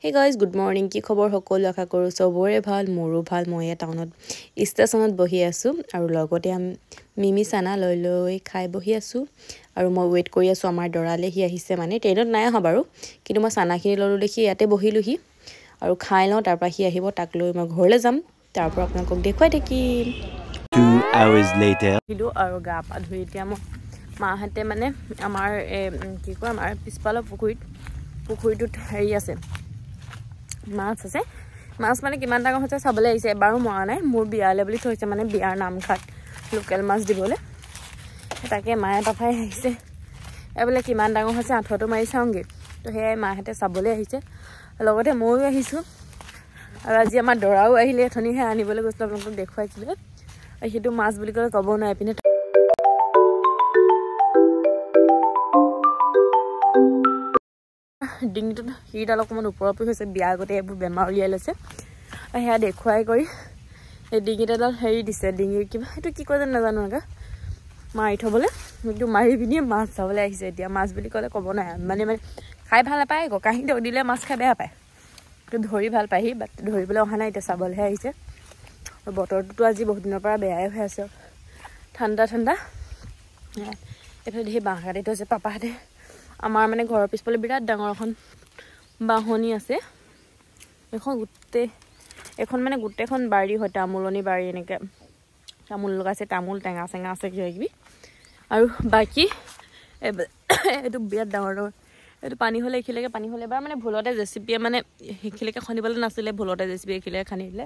Hey guys, good morning. কি খবৰ সকলো আশা কৰো সবৰে ভাল মোৰো ভাল মই টাউনত ষ্টেচনত বহি আছো আৰু লগতে মিমি সানা লৈ খাই বহি আছো আৰু মই ওয়েট কৰি আছো আমাৰ দৰালে হি আহিছে মানে ট্ৰেইনত নাই আহা বাৰু কিন্তু মই সানাখিনি ললো দেখি ইয়াতে বহিলোহি আৰু খাই লওঁ তাৰ পৰা হি আহিব তাক লৈ মই ঘৰলৈ যাম তাৰ পৰা আপোনাক দেখুৱাই থাকিম 2 hours later কিলো আৰু গা পা ধুই এতিয়া মই মাহতে মানে আমাৰ কি কয় আমাৰ পিছপালৰ পুখুৰীটোত হেৰি আছে মাছ আছে মাছ মানে কিমান ডাঙৰ হৈছে চাবলৈ আহিছে এবাৰো মৰা নাই মোৰ বিয়ালে বুলি থৈছে মানে বিয়াৰ নামঘাট লোকেল মাছ দিবলৈ তাকে মায়ে পাপাই আহিছে এবেলে কিমান ডাঙৰ হৈছে আঠটো মাৰি চাওঁগে তো হেয়াই মাহঁতে চাবলৈ আহিছে লগতে ময়ো আহিছোঁ আৰু আজি আমাৰ দৰাও আহিলে এথনিহে আনিবলৈ গৈছিল আপোনালোকক দেখুৱাইছিলে সেইটো মাছ বুলি ক'লে ক'ব নোৱাৰে পিনে ডিঙিটোত হিডাল অকণমান ওপৰপৰি হৈছে বিয়া আগতে এইবোৰ বেমাৰ উলিয়াই লৈছে সেয়া দেখুৱাই কৰি এই ডিঙিডাল হেৰি দিছে ডিঙিৰ কিবা সেইটো কি কয় যেন নাজানো এনেকৈ মাৰি থ'বলৈ সেইটো মাৰি পিনিয়ে মাছ চাবলৈ আহিছে এতিয়া মাছ বুলি ক'লে ক'ব নাই মানে খাই ভাল নাপায় কাহিনী দিলে মাছ খাই বেয়া পায় তো ধৰি ভাল পায়হি বাট ধৰিবলৈ অহা নাই এতিয়া চাবলৈহে আহিছে আৰু বতৰটোতো আজি বহুত দিনৰ পৰা বেয়াই হৈ আছে ঠাণ্ডা এইফালে সেই বাঁহ কাটি থৈছে পাপাহঁতে আমাৰ মানে ঘৰৰ পিছফালে বিৰাট ডাঙৰ এখন বাহনি আছে এখন মানে গোটেইখন বাৰী হয় তামোলনি বাৰী এনেকৈ তামোল লগাইছে তামোল টেঙা চেঙা আছে কিবাকিবি আৰু বাকী এইটো বিৰাট ডাঙৰ এইটো পানী হ'লে এইখিলৈকে পানী হ'লে এবাৰ মানে ভুলতে জেচিপিয়ে মানে সেইখিলৈকে খন্দিবলৈ নাছিলে ভুলতে জেচিপিয়ে এইখিলৈকে খান্দি দিলে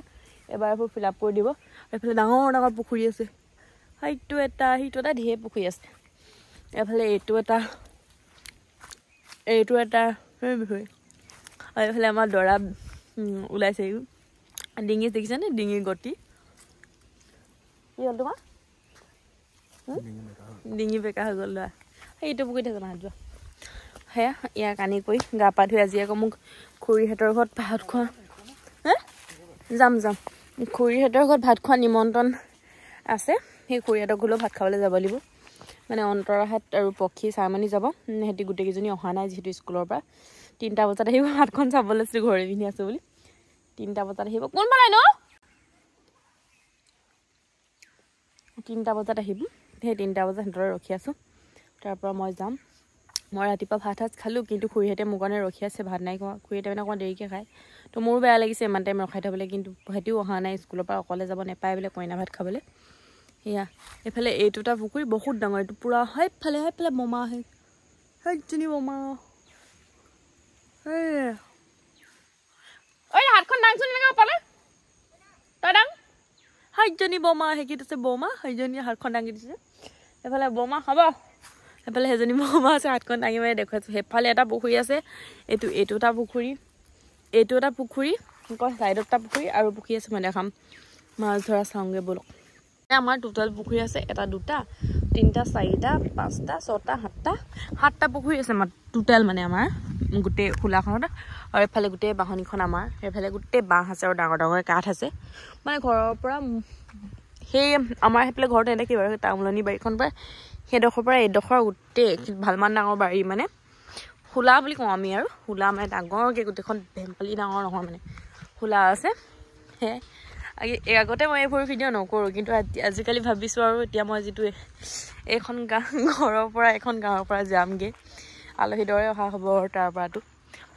এবাৰ এইবোৰ ফিল আপ কৰি দিব এইফালে ডাঙৰ ডাঙৰ পুখুৰী আছে সিটো এটা ঢেৰ পুখুৰী আছে এইফালে এইটো এটা বিষয় আৰু এইফালে আমাৰ দৰা ওলাইছে ডিঙি দেখিছেনে ডিঙিৰ গতি কি হ'ল তোমাৰ ডিঙি বেকা হৈ গ'ল ল'ৰা সেইটো পুখুৰীত আছে মাছ যোৱা সেয়া ইয়াক আনি কৰি গা পা ধুই আজি আকৌ মোক খুৰীহঁতৰ ঘৰত ভাত খোৱা যাম খুৰীহঁতৰ ঘৰত ভাত খোৱা নিমন্ত্ৰণ আছে সেই খুৰীহঁতৰ ঘৰলৈ ভাত খাবলৈ যাব লাগিব মানে অন্তৰাহাত আৰু পক্ষী চাৰমণি যাব সিহঁতি গোটেইকেইজনী অহা নাই যিহেতু স্কুলৰ পৰা 3টা বজাত আহিব ভাতখন চাব লৈছিলোঁ ঘৰে পিন্ধি আছোঁ বুলি 3টা বজাত আহিব কোন বনাই ন 3টা বজাত আহিব সেই 3টা বজাত সিহঁতৰে ৰখি আছোঁ তাৰ পৰা মই যাম মই ৰাতিপুৱা ভাত খালোঁ কিন্তু খুৰীহঁতে মোৰ কাৰণে ৰখি আছে ভাত নাই খোৱা খুৰীহঁতে মানে অকণমান দেৰিকৈ খায় তো মোৰো বেয়া লাগিছে ইমান টাইম ৰখাই থ'বলৈ কিন্তু সিহঁতিও অহা নাই স্কুলৰ পৰা অকলে যাব নাপায় বোলে কইনা ভাত খাবলৈ সেয়া এইফালে এইটোটা পুখুৰী বহুত ডাঙৰ এইটো পূৰা সেইফালে বোমা আহে সেইজনী বোমা ঐ হাতখন দাংচোন এনেকৈ পালে তই দাং সেইজনী বোমা আহে কি দিছে বোমা সেইজনী হাতখন দাঙি দিছে এইফালে বোমা হ'ব এইফালে সেইজনী বোমা আছে হাতখন দাঙি মাৰি দেখুৱাইছোঁ সেইফালে এটা পুখুৰী আছে এইটো এটা পুখুৰী কয় ছাইডত এটা পুখুৰী আৰু পুখুৰী আছে মই দেখাম মাছ ধৰা চাওঁগৈ ব'লক আমাৰ টোটেল পুখুৰী আছে 1 2 3 4 5 6 7টা পুখুৰী আছে আমাৰ টোটেল মানে আমাৰ গোটেই খোলাখনত আৰু এইফালে গোটেই বাহনিখন আমাৰ সেইফালে গোটেই বাঁহ আছে আৰু ডাঙৰ ডাঙৰ কাঠ আছে মানে ঘৰৰ পৰা সেই আমাৰ সেইফালে ঘৰটো এনেকৈ কি বাৰু তামোলনি বাৰীখন পৰা সেইডোখৰ পৰা এইডোখৰ গোটেই ভালমান ডাঙৰ বাৰী মানে খোলা বুলি কওঁ আমি আৰু খোলা মানে ডাঙৰকৈ গোটেইখন ভেম্পালি ডাঙৰ নহয় মানে খোলা আছে সেয়াই আগতে মই এইবোৰ ভিডিঅ' নকৰোঁ কিন্তু আজিকালি ভাবিছোঁ আৰু এতিয়া মই যিটো এইখন ঘৰৰ পৰা এখন গাঁৱৰ পৰা যামগৈ আলহী দৰে অহা হ'ব আৰু তাৰ পৰাতো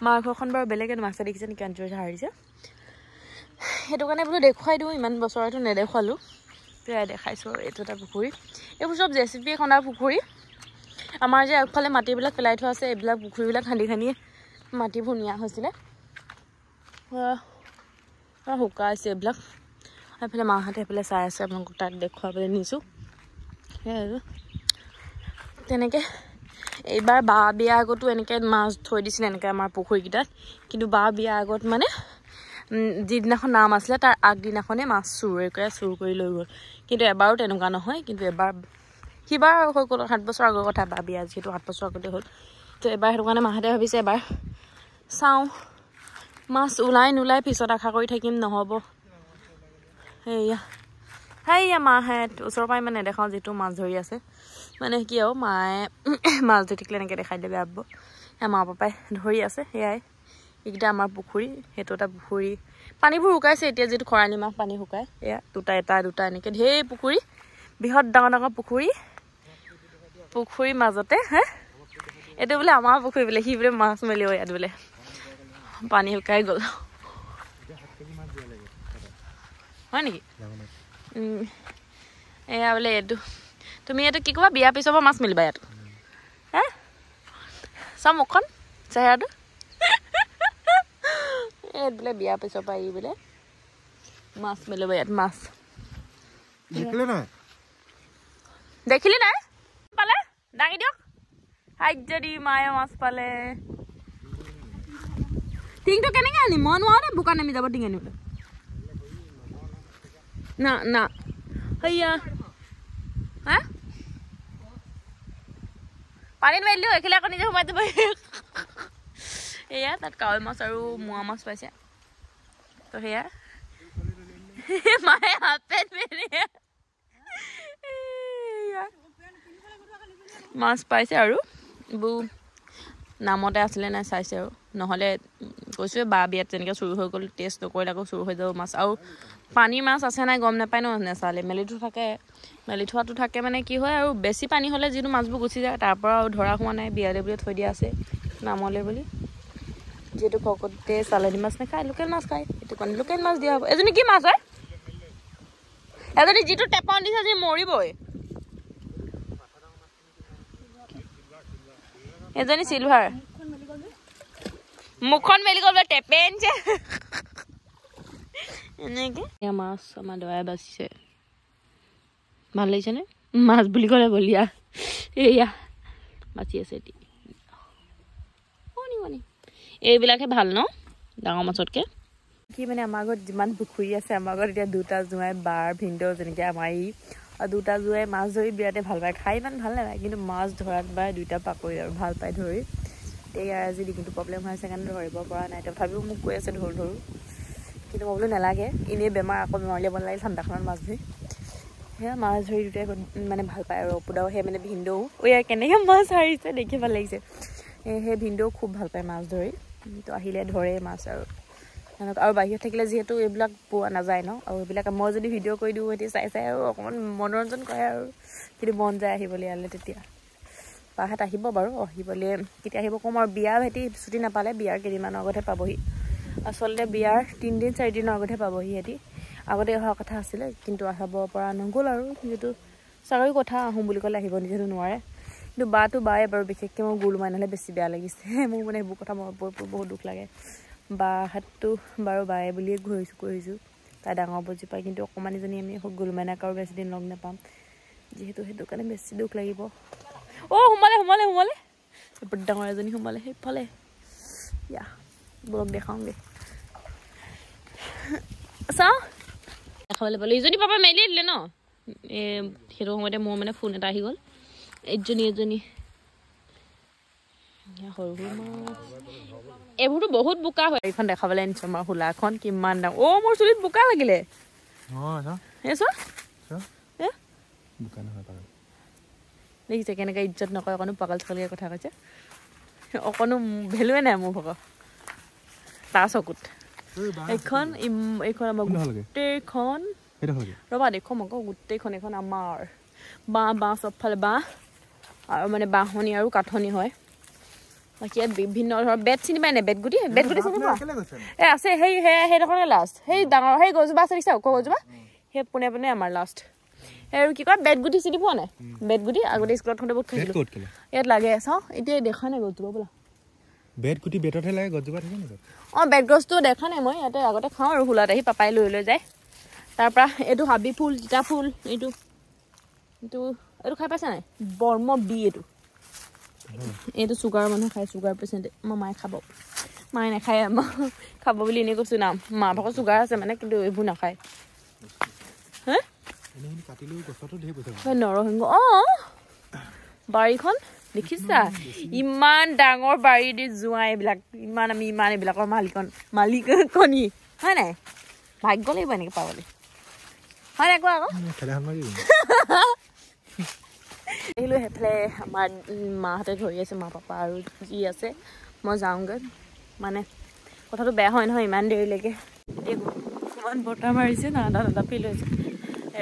মাৰ ঘৰখন বাৰু বেলেগে মাছে দেখিছে নেকি আঞ্চলিক হাৰিছে সেইটো কাৰণে বোলো দেখুৱাই দিওঁ ইমান বছৰতো নেদেখুৱালোঁ সেয়াই দেখাইছোঁ আৰু এইটো এটা পুখুৰী এইবোৰ চব জেচিপিয়ে খন্দা পুখুৰী আমাৰ যে আগফালে মাটিবিলাক পেলাই থোৱা আছে এইবিলাক পুখুৰীবিলাক খান্দি মাটিবোৰ নিয়া হৈছিলে শুকাইছে এইবিলাক সেইফালে মাহঁতে সেইফালে চাই আছে আপোনালোকক তাত দেখুৱাবলৈ নিছোঁ সেয়াই আৰু তেনেকৈ এইবাৰ বা বিয়া আগতো এনেকৈ মাছ থৈ দিছিলে এনেকৈ আমাৰ পুখুৰীকেইটাত কিন্তু বা বিয়া আগত মানে যিদিনাখন নাম আছিলে তাৰ আগদিনাখনে মাছ চুৰ কৰি লৈ গ'ল কিন্তু এবাৰো তেনেকুৱা নহয় কিন্তু এবাৰ সিবাৰ হৈ গ'ল 7 বছৰ আগৰ কথা বা বিয়া যিহেতু 7 বছৰ আগতে হ'ল তো এবাৰ সেইটো কাৰণে মাহঁতে ভাবিছে এবাৰ চাওঁ মাছ ওলাই নোলাই পিছত আশা কৰি থাকিম নহ'ব সেয়া মাহঁত ওচৰৰ পৰা ইমান নেদেখাওঁ যিটো মাছ ধৰি আছে মানে কি আৰু মায়ে মাছ ধৰি থাকিলে এনেকৈ দেখাই দিয়ে বেয়া পাব মা পাপাই ধৰি আছে সেয়াই এইকেইটা আমাৰ পুখুৰী সেইটো এটা পুখুৰী পানীবোৰ শুকাইছে এতিয়া যিটো খৰালি মাহ পানী শুকায় এয়া দুটা এটা দুটা এনেকৈ ঢেৰ পুখুৰী বৃহৎ ডাঙৰ ডাঙৰ পুখুৰীৰ মাজতে হে এইটো বোলে আমাৰ পুখুৰী বোলে সি বোলে মাছ মেলিব ইয়াত বোলে পানী শুকাই গ'ল হয় নেকি এয়া বোলে এইটো তুমি এইটো কি ক'বা বিয়াৰ পিছৰ পৰা মাছ মেলিবা ইয়াত হে চাওঁ মুখখন চেহেৰাটো ইয়াত বোলে বিয়াৰ পিছৰ পৰা ই বোলে মাছ মেলিব ইয়াত মাছ দেখিলি নাই পালে দাঙি দিয়ক হাইজদি মায়ে মাছ পালে টিংটো কেনেকৈ আনিম মই নোৱাৰো দে বোকা নামি যাব টিং আনিবলৈ না না হেয়া হা পানীত মাৰি দিলোঁ এইখিলে আকৌ নিজে সোমাই দিব এয়া তাত কাৱৈ মাছ আৰু মোৱা মাছ পাইছে তো সেয়া মায়ে হাফ পেণ্ট পিন্ধি মাছ পাইছে আৰু এইবোৰ নামতে আছিলে নাই চাইছে আৰু নহ'লে কৈছোৱে বা বিয়াত তেনেকৈ চুৰ হৈ গ'ল টেষ্ট নকৰিলে আকৌ চুৰ হৈ যাব মাছ আৰু পানীৰ মাছ আছে নাই গম নাপায় ন নেচালে মেলি থোৱাটো থাকে মানে কি হয় আৰু বেছি পানী হ'লে যিটো মাছবোৰ গুচি যায় তাৰ পৰা আৰু ধৰা হোৱা নাই বিয়ালে বুলি থৈ দিয়া আছে নামলে বুলি যিহেতু ভকতে চালানী মাছ নাখায় লোকেল মাছ খায় সেইটো কাৰণে লোকেল মাছ দিয়া হ'ব এজনী কি মাছ হয় এজনী যিটো টেপান দিছে আজি মৰিবই এজনী চিলভাৰ মুখখন মেলি গ'ল টেপেন যে এনেকৈ এয়া মাছ আমাৰ দৰাই বাচিছে ভাল লাগিছেনে মাছ বুলি ক'লে বলিয়া এয়া বাচি আছে এতিয়া এইবিলাকে ভাল ন ডাঙৰ মাছতকৈ কি মানে আমাৰ ঘৰত যিমান পুখুৰী আছে আমাৰ ঘৰত এতিয়া দুটা জোঁৱাই বাৰ ভিনদেউ যেনেকৈ আমাৰ ই আৰু দুটা জোঁৱাই মাছ ধৰি বিৰাটে ভাল পায় খাই ইমান ভাল নালাগে কিন্তু মাছ ধৰাত বা দুইটা পাকৰি আৰু ভাল পায় ধৰি ইয়াৰ আজি ডিঙিটো প্ৰব্লেম হৈ আছে কাৰণে ধৰিব পৰা নাই তথাপিও মোক কৈ আছে ধৰো কিন্তু মই বোলো নালাগে এনেই বেমাৰ আকৌ বেমাৰ উলিয়াব নালাগে ঠাণ্ডাখনত মাছ ধৰি সেয়া মাছ ধৰি দুটাই মানে ভাল পায় আৰু অপুদাও সেই মানে ভিনদেউ ইয়াৰ কেনেকৈ মাছ হাৰিছে দেখি ভাল লাগিছে সেই ভিনদেউ খুব ভাল পায় মাছ ধৰি তো আহিলে ধৰে মাছ আৰু আৰু বাহিৰত থাকিলে যিহেতু এইবিলাক পোৱা নাযায় ন আৰু এইবিলাক মই যদি ভিডিঅ' কৰি দিওঁ সিহঁতি চাই আৰু অকণমান মনোৰঞ্জন কৰে আৰু কিন্তু মন যায় আহিবলৈ ইয়ালৈ তেতিয়া বাহঁত আহিব বাৰু আহিবলৈ কেতিয়া আহিব ক'ম আৰু বিয়া সিহঁতি ছুটি নাপালে বিয়াৰ কেইদিনমানৰ আগতহে পাবহি আচলতে বিয়াৰ 3 দিন 4 দিনৰ আগতহে পাবহি সিহঁতি আগতে অহা কথা আছিলে কিন্তু আহিব পৰা নগ'ল আৰু যিহেতু চাকৰি কথা আহোঁ বুলি ক'লে আহিব যিহেতু নোৱাৰে কিন্তু বাটো বায়ে বাৰু বিশেষকৈ মোৰ গোল মাৰিলে বেছি বেয়া লাগিছে মোৰ মানে সেইবোৰ কথা মনত বহুত দুখ লাগে বাহঁতটো বাৰু বায়ে বুলিয়ে কৰিছোঁ তাই ডাঙৰ বুজি পায় কিন্তু অকণমানিজনী আমি গোল মাইনাক আৰু বেছি দিন লগ নাপাম যিহেতু সেইটো কাৰণে বেছি দুখ লাগিব সোমালে বহুত ডাঙৰ এজনী সোমালে সেইফালে ইয়া বৰক দেখাওঁগৈ চাওঁ দেখাবলৈ পালোঁ ইজনী পাপা মেলিয়ে দিলে ন সেইটো সময়তে মোৰ মানে ফোন এটা আহি গ'ল এজনী সৰু সৰু মাছ এইবোৰতো বহুত বোকা হয় এইখন দেখাবলৈ আনিছোঁ আমাৰ হোলাখন কিমান ডাঙৰ মোৰ চুলিত বোকা লাগিলে দেখিছে কেনেকৈ ইজ্জত নকৰে অকণো পাগল চাগলকৈ কথা কৈছে অকণো ভেলুৱে নাই মোৰ ভক তাৰ চকুত এইখন আমাৰ গোটেইখন ৰ'বা দেখুৱাম আকৌ গোটেইখন এখন আমাৰ বাঁহ চবফালে বাঁহ আৰু মানে বাঁহনি আৰু কাঠনি হয় বাকী ইয়াত বিভিন্ন ধৰণৰ বেত চিনি পাই নাই বেতগুটি চিনি পোৱা আছে সেইডোখৰে লাষ্ট সেই ডাঙৰ সেই গছজোপা আছে দেখিছা ওখ গছজোপা সেই পোনে আমাৰ লাষ্ট আৰু কি কয় বেতগুটি চিনি পোৱা নাই বেতগুটি আগতে স্কুলত থাকোঁতে বহুত খাইছিলোঁ ইয়াত লাগে চাওঁ এতিয়া দেখা নাই গছজোপা বোলা বেতগুটি বেততহে লাগে গছজোপা থাকে নেকি বেতগছটো দেখা নাই মই ইয়াতে আগতে খাওঁ আৰু হোলাত আহি পাপাই লৈ যায় তাৰপৰা এইটো হাবি ফুল তিতা ফুল এইটো খাই পাইছা নাই বৰ্ম বি এইটো চুগাৰৰ মানুহে খায় চুগাৰ পেচেণ্টে আমাৰ মায়ে খাব মায়ে নাখায় আমাৰ খাব বুলি এনেই কৈছোঁ না মা ভাগৰ চুগাৰ আছে মানে কিন্তু এইবোৰ নাখায় নৰসিংহ বাৰীখন দেখিছা ইমান ডাঙৰ বাৰী দি যোৱা এইবিলাক ইমান এইবিলাকৰ মালিকনী হয় নাই ভাগ্য লাগিব এনেকৈ পাবলৈ হয় নাই কোৱা আকৌ আহিলোঁ সেইফালে আমাৰ মাহঁতে ধৰি আছে মা পাপা আৰু যি আছে মই যাওঁগৈ মানে কথাটো বেয়া হয় নহয় ইমান দেৰিলৈকে ইমান বতাহ মাৰিছে নাদা ফিল হৈছে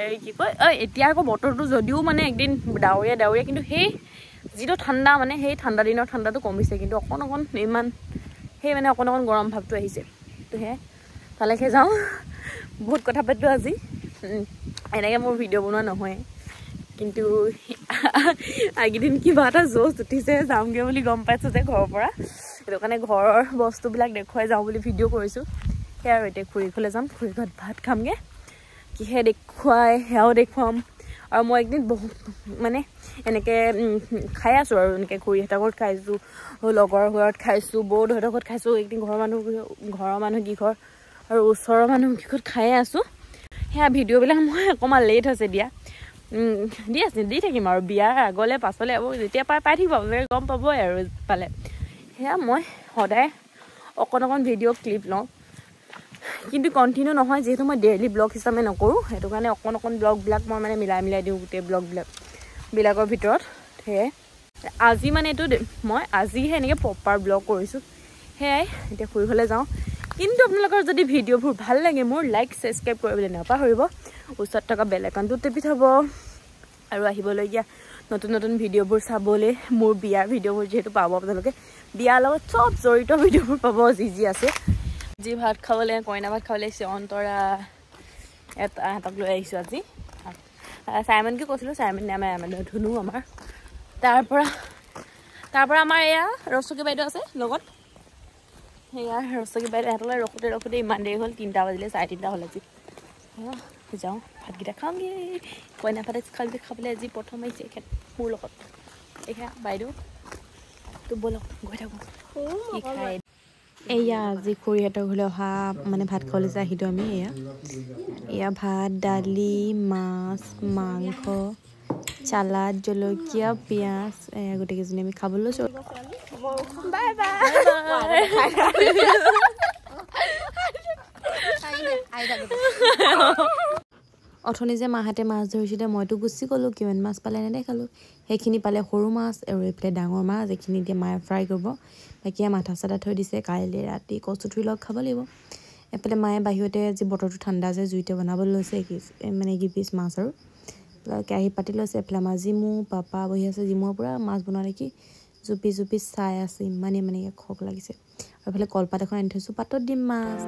এই কি কয় এতিয়া আকৌ বতৰটো যদিও মানে একদিন ডাৱৰীয়া কিন্তু সেই যিটো ঠাণ্ডা মানে সেই ঠাণ্ডা দিনৰ ঠাণ্ডাটো কমিছে কিন্তু অকণ ইমান সেই মানে অকণ গৰম ভাৱটো আহিছে তো সেয়াই তালৈকে যাওঁ বহুত কথা পাতোঁ আজি এনেকৈ মোৰ ভিডিঅ' বনোৱা নহয় কিন্তু এইকেইদিন কিবা এটা জোচ উঠিছে যামগৈ বুলি গম পাইছোঁ যে ঘৰৰ পৰা সেইটো কাৰণে ঘৰৰ বস্তুবিলাক দেখুৱাই যাওঁ বুলি ভিডিঅ' কৰিছোঁ সেয়া আৰু এতিয়া খুৰী ঘৰলৈ যাম খুৰী ঘৰত ভাত খামগৈ কিহে দেখুৱাই সেয়াও দেখুৱাম আৰু মই একদিন বহুত মানে এনেকৈ খাই আছোঁ আৰু এনেকৈ খুৰীহঁতৰ ঘৰত খাইছোঁ লগৰ ঘৰত খাইছোঁ বৌহঁতৰ ঘৰত খাইছোঁ একদিন ঘৰৰ মানুহ কিঘৰ আৰু ওচৰৰ মানুহ কিঘৰত খায়ে আছোঁ সেয়া ভিডিঅ'বিলাক মই অকণমান লেট হৈছে দিয়া দি থাকিম আৰু বিয়াৰ আগলৈ পাছলৈ যেতিয়া পাই থাকিব আপোনালোকে গম পাবই আৰু পালে সেয়া মই সদায় অকণ ভিডিঅ' ক্লিপ লওঁ কিন্তু কণ্টিনিউ নহয় যিহেতু মই ডেইলি ব্লগ হিচাপে নকৰোঁ সেইটো কাৰণে অকণ ব্লগবিলাক মই মানে মিলাই দিওঁ গোটেই ব্লগবিলাকৰ ভিতৰত সেয়াই আজি মানে এইটো মই আজিহে এনেকৈ প্ৰপাৰ ব্লগ কৰিছোঁ সেয়াই এতিয়া ফুৰিবলৈ যাওঁ কিন্তু আপোনালোকৰ যদি ভিডিঅ'বোৰ ভাল লাগে মোৰ লাইক ছাবস্ক্ৰাইব কৰিবলৈ নাপাহৰিব ওচৰত থকা বেল আইকনটো টিপি থ'ব আৰু আহিবলগীয়া নতুন ভিডিঅ'বোৰ চাবলৈ মোৰ বিয়াৰ ভিডিঅ'বোৰ যিহেতু পাব আপোনালোকে বিয়াৰ লগত চব জড়িত ভিডিঅ'বোৰ পাব যি আছে যি ভাত খাবলৈ কইনা ভাত খাবলৈ আহিছে অন্তৰা এহঁতক লৈ আহিছোঁ আজি চাইমনকে কৈছিলোঁ চাইমন নামে ধুনু আমাৰ তাৰ পৰা আমাৰ এয়া ৰচকী বাইদেউ আছে লগত সেয়া ৰচকী বাইদেউ এহঁতলৈ ৰখোতে ইমান দেৰি হ'ল 3টা বাজিলে 3:30 হ'ল আজি যাওঁ ভাতকেইটা খাওঁগৈ কইনা ভাত খাবলৈ আজি প্ৰথম আহিছে এখেত মোৰ লগত এয়া বাইদেউ তো ব'লক গৈ থাকোঁ কি খাই এয়া আজি খুৰীহঁতৰ ঘৰলৈ অহা মানে ভাত খাবলৈ যে আহিলোঁ আমি এয়া ভাত দালি মাছ মাংস চালাড জলকীয়া পিঁয়াজ গোটেইকেইজনী আমি খাবলৈ লৈছোঁ বাই অথনি যে মাহঁতে মাছ ধৰিছিলে মইতো গুচি গ'লোঁ কিমান মাছ পালে নেদেখালোঁ সেইখিনি পালে সৰু মাছ আৰু এইফালে ডাঙৰ মাছ এইখিনি এতিয়া মায়ে ফ্ৰাই কৰিব বাকী মাথা চাথা থৈ দিছে কাইলৈ ৰাতি কচুথুৰি লগত খাব লাগিব এফালে মায়ে বাহিৰতে আজি বতৰটো ঠাণ্ডা যে জুইতে বনাবলৈ লৈছে মানে কি পিচ মাছ আৰু কেৰাহী পাতি লৈছে এফালে আমাৰ জিমু পাপা বহি আছে জিমুৰ পৰা মাছ বনোৱা দেখি জুপি চাই আছে ইমানেই মানে খক লাগিছে আৰু এইফালে কলপাত এখন আনি থৈছোঁ পাতত দিম মাছ